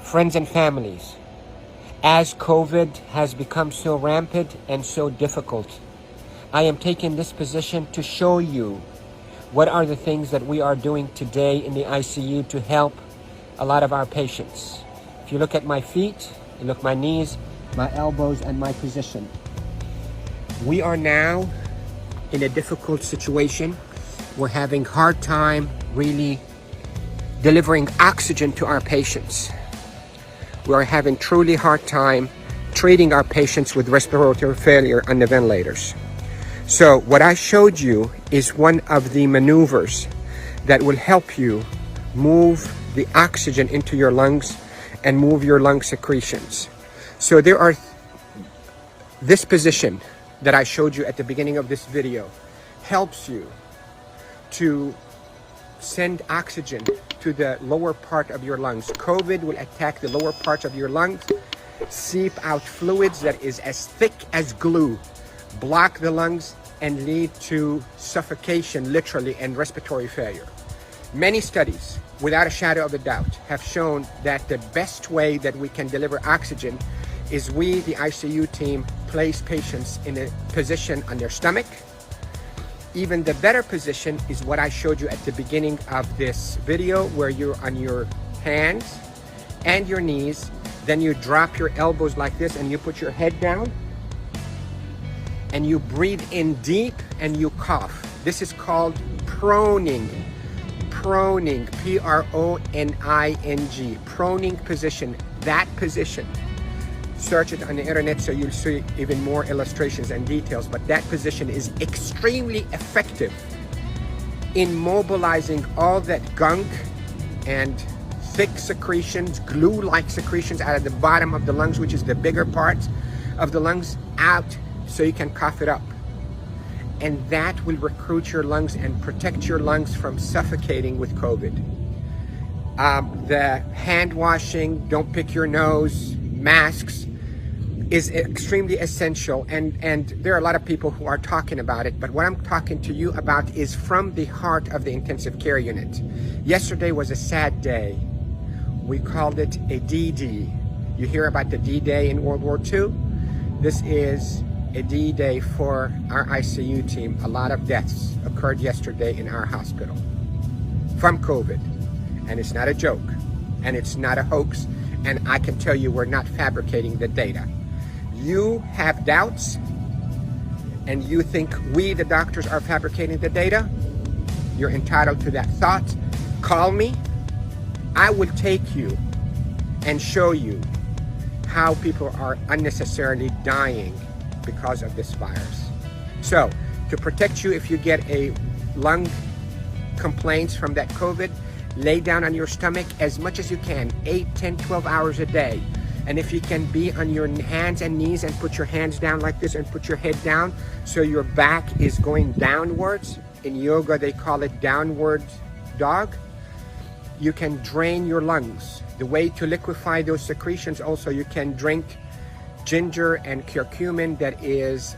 Friends and families, as COVID has become so rampant and so difficult, I am taking this position to show you what are the things that we are doing today in the ICU to help a lot of our patients. If you look at my feet, you look at my knees, my elbows, and my position. We are now in a difficult situation. We're having hard time really delivering oxygen to our patients. We are having truly hard time treating our patients with respiratory failure on the ventilators. So what I showed you is one of the maneuvers that will help you move the oxygen into your lungs and move your lung secretions. So there are this position that I showed you at the beginning of this video helps you to send oxygen to the lower part of your lungs. COVID will attack the lower parts of your lungs, seep out fluids that is as thick as glue, block the lungs, and lead to suffocation, literally, and respiratory failure. Many studies, without a shadow of a doubt, have shown that the best way that we can deliver oxygen is we, the ICU team, place patients in a position on their stomach. Even the better position is what I showed you at the beginning of this video, where you're on your hands and your knees, then you drop your elbows like this and you put your head down and you breathe in deep and you cough. This is called proning. Proning, P-R-O-N-I-N-G, proning position. That position, search it on the internet so you'll see even more illustrations and details, but that position is extremely effective in mobilizing all that gunk and thick secretions, glue-like secretions out of the bottom of the lungs, which is the bigger parts of the lungs, out so you can cough it up. And that will recruit your lungs and protect your lungs from suffocating with COVID. The hand washing, don't pick your nose, masks, is extremely essential, and there are a lot of people who are talking about it, but what I'm talking to you about is from the heart of the intensive care unit. Yesterday was a sad day. We called it a D-Day. You hear about the D-Day in World War II? This is a D-Day for our ICU team. A lot of deaths occurred yesterday in our hospital from COVID, and it's not a joke, and it's not a hoax, and I can tell you we're not fabricating the data. You have doubts and you think we, the doctors, are fabricating the data. You're entitled to that thought. Call me. I will take you and show you how people are unnecessarily dying because of this virus. So to protect you, if you get a lung complaints from that COVID, lay down on your stomach as much as you can, 8, 10, 12 hours a day. And if you can be on your hands and knees and put your hands down like this and put your head down so your back is going downwards. In yoga, they call it downward dog. You can drain your lungs. The way to liquefy those secretions also, you can drink ginger and curcumin that is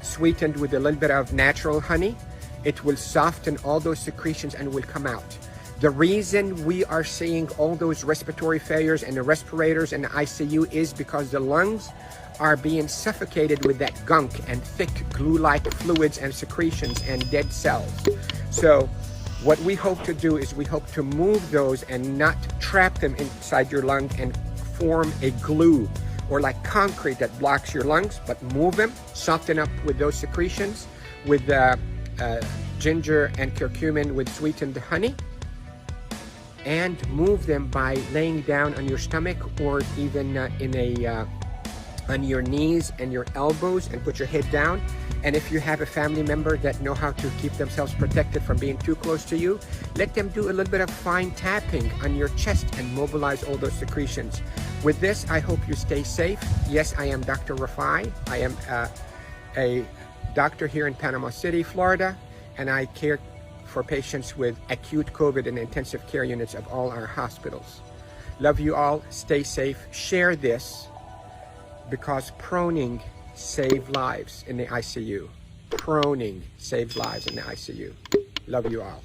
sweetened with a little bit of natural honey. It will soften all those secretions and will come out. The reason we are seeing all those respiratory failures and the respirators and the ICU is because the lungs are being suffocated with that gunk and thick glue-like fluids and secretions and dead cells. So what we hope to do is we hope to move those and not trap them inside your lung and form a glue or like concrete that blocks your lungs, but move them, soften up with those secretions with ginger and curcumin with sweetened honey, and move them by laying down on your stomach or even on your knees and your elbows and put your head down. And if you have a family member that know how to keep themselves protected from being too close to you, let them do a little bit of fine tapping on your chest and mobilize all those secretions. With this, I hope you stay safe. Yes, I am Dr. Rufai. I am a doctor here in Panama City, Florida, and I care for patients with acute COVID in intensive care units of all our hospitals. Love you all. Stay safe. Share this because proning saves lives in the ICU. proning saves lives in the ICU. Love you all.